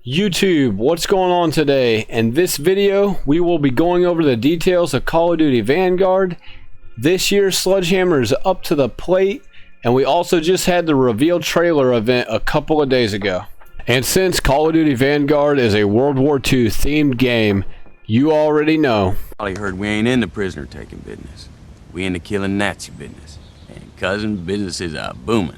YouTube, what's going on today? In this video, we will be going over the details of Call of Duty Vanguard. This year's Sledgehammer is up to the plate, and we also just had the reveal trailer event a couple of days ago. And since Call of Duty Vanguard is a World War II themed game, you already know. Probably heard we ain't in the prisoner taking business. We in the killing Nazi business. And cousin, business is booming.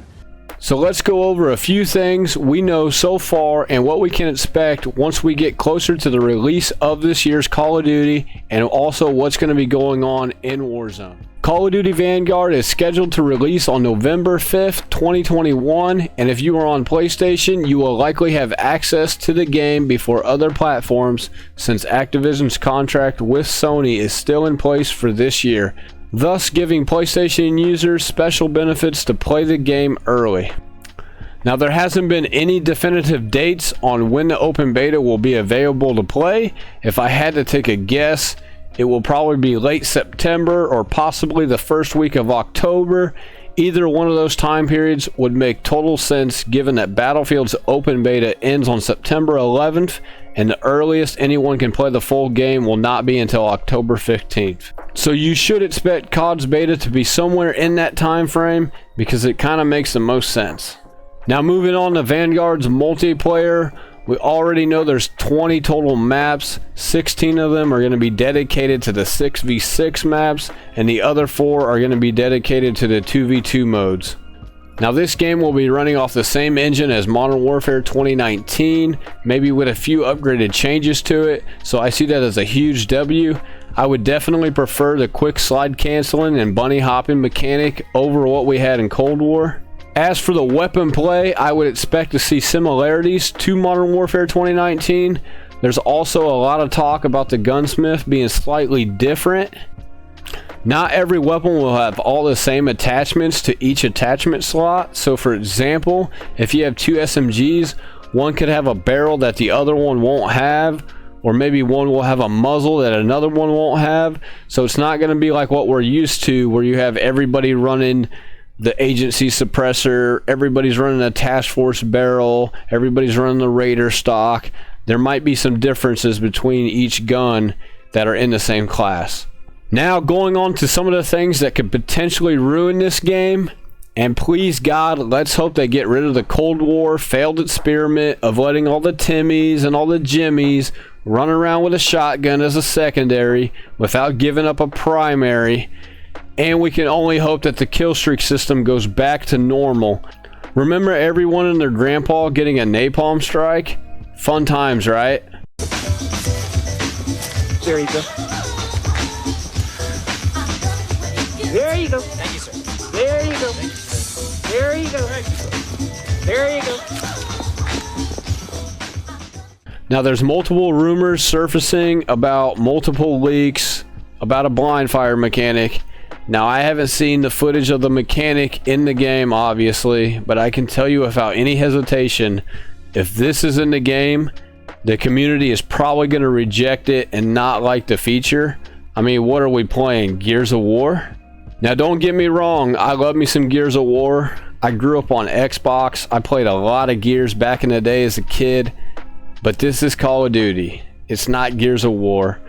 So let's go over a few things we know so far and what we can expect once we get closer to the release of this year's Call of Duty, and also what's going to be going on in Warzone. Call of Duty Vanguard is scheduled to release on November 5th, 2021, and if you are on PlayStation, you will likely have access to the game before other platforms, since Activision's contract with Sony is still in place for this year, thus giving PlayStation users special benefits to play the game early. Now, there hasn't been any definitive dates on when the open beta will be available to play. If I had to take a guess, it will probably be late September or possibly the first week of October. Either one of those time periods would make total sense, given that Battlefield's open beta ends on September 11th, and the earliest anyone can play the full game will not be until October 15th. So you should expect COD's beta to be somewhere in that time frame, because it kind of makes the most sense. Now, moving on to Vanguard's multiplayer, we already know there's 20 total maps. 16 of them are going to be dedicated to the 6v6 maps, and the other 4 are going to be dedicated to the 2v2 modes. Now, this game will be running off the same engine as Modern Warfare 2019, maybe with a few upgraded changes to it, so I see that as a huge W. I would definitely prefer the quick slide canceling and bunny hopping mechanic over what we had in Cold War. As for the weapon play, I would expect to see similarities to Modern Warfare 2019. There's also a lot of talk about the gunsmith being slightly different. Not every weapon will have all the same attachments to each attachment slot. So for example, if you have 2 SMGs, one could have a barrel that the other one won't have, or maybe one will have a muzzle that another one won't have. So it's not going to be like what we're used to, where you have everybody running the agency suppressor, everybody's running a task force barrel, everybody's running the raider stock. There might be some differences between each gun that are in the same class. Now, going on to some of the things that could potentially ruin this game, and please God, let's hope they get rid of the Cold War failed experiment of letting all the Timmies and all the Jimmies run around with a shotgun as a secondary without giving up a primary. And we can only hope that the kill streak system goes back to normal. Remember everyone and their grandpa getting a napalm strike? Fun times, right? There you go. There you go. Thank you, sir. There you go. There you go. There you go. Now, there's multiple rumors surfacing about multiple leaks about a blind fire mechanic. Now, I haven't seen the footage of the mechanic in the game, obviously, but I can tell you without any hesitation, if this is in the game, the community is probably going to reject it and not like the feature. I mean, what are we playing? Gears of War? Now, don't get me wrong, I love me some Gears of War. I grew up on Xbox. I played a lot of Gears back in the day as a kid, but this is Call of Duty. It's not Gears of War.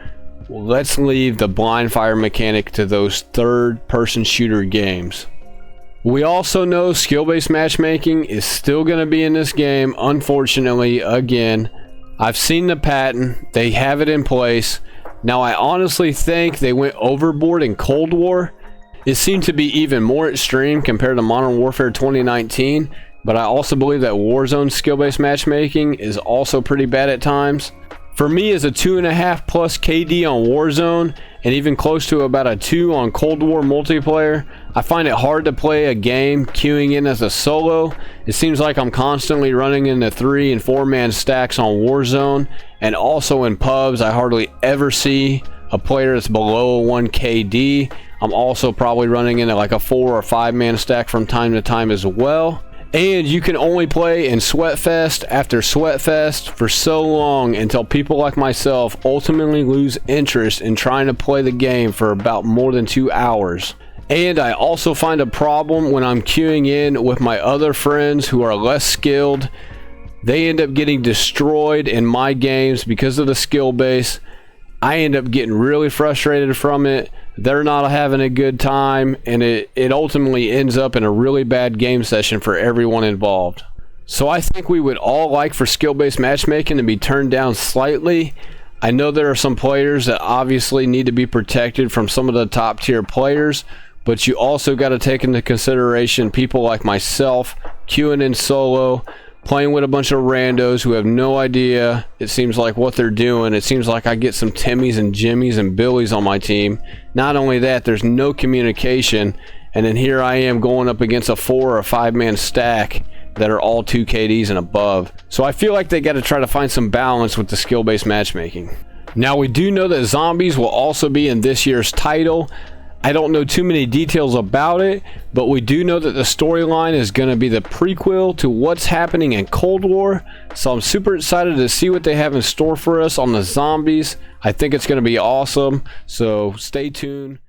Let's leave the blind fire mechanic to those third-person shooter games. We also know skill-based matchmaking is still going to be in this game, unfortunately. Again, I've seen the patent. They have it in place. Now, I honestly think they went overboard in Cold War. It seemed to be even more extreme compared to Modern Warfare 2019, but I also believe that Warzone skill-based matchmaking is also pretty bad at times. For me, as a 2.5 plus KD on Warzone, and even close to about a 2 on Cold War multiplayer, I find it hard to play a game queuing in as a solo. It seems like I'm constantly running into 3 and 4 man stacks on Warzone, and also in pubs, I hardly ever see a player that's below a 1 KD. I'm also probably running into like a 4 or 5 man stack from time to time as well. And you can only play in Sweatfest after Sweatfest for so long until people like myself ultimately lose interest in trying to play the game for about more than 2 hours. And I also find a problem when I'm queuing in with my other friends who are less skilled. They end up getting destroyed in my games because of the skill base. I end up getting really frustrated from it. They're not having a good time, and it ultimately ends up in a really bad game session for everyone involved. So I think we would all like for skill-based matchmaking to be turned down slightly. I know there are some players that obviously need to be protected from some of the top tier players, but you also got to take into consideration people like myself queuing in solo, playing with a bunch of randos who have no idea, it seems like, what they're doing. It seems like I get some Timmys and Jimmys and Billies on my team. Not only that, there's no communication, and then here I am going up against a 4 or 5 man stack that are all 2 KDs and above. So I feel like they got to try to find some balance with the skill-based matchmaking. Now, we do know that Zombies will also be in this year's title. I don't know too many details about it, but we do know that the storyline is going to be the prequel to what's happening in Cold War. So I'm super excited to see what they have in store for us on the Zombies. I think it's going to be awesome, so stay tuned.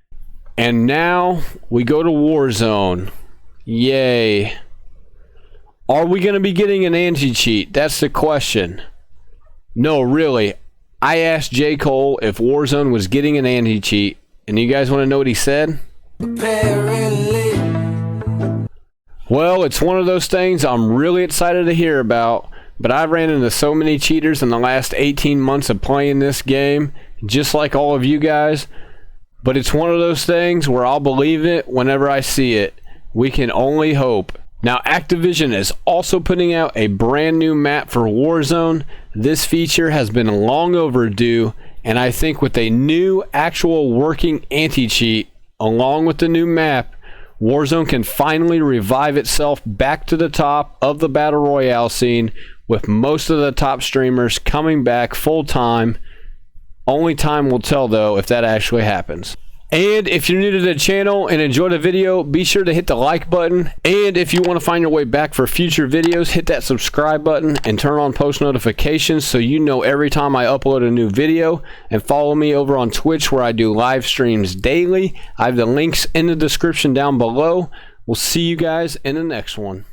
And now we go to Warzone. Yay. Are we going to be getting an anti-cheat? That's the question. No, really. I asked J. Cole if Warzone was getting an anti-cheat. And you guys want to know what he said? Apparently. Well, it's one of those things I'm really excited to hear about, but I've ran into so many cheaters in the last 18 months of playing this game, just like all of you guys. But it's one of those things where I'll believe it whenever I see it. We can only hope. Now, Activison is also putting out a brand new map for Warzone. This feature has been long overdue, and I think with a new actual working anti-cheat along with the new map, Warzone can finally revive itself back to the top of the Battle Royale scene, with most of the top streamers coming back full time. Only time will tell though if that actually happens. And if you're new to the channel and enjoyed the video, be sure to hit the like button. And if you want to find your way back for future videos, hit that subscribe button and turn on post notifications so you know every time I upload a new video. And follow me over on Twitch where I do live streams daily. I have the links in the description down below. We'll see you guys in the next one.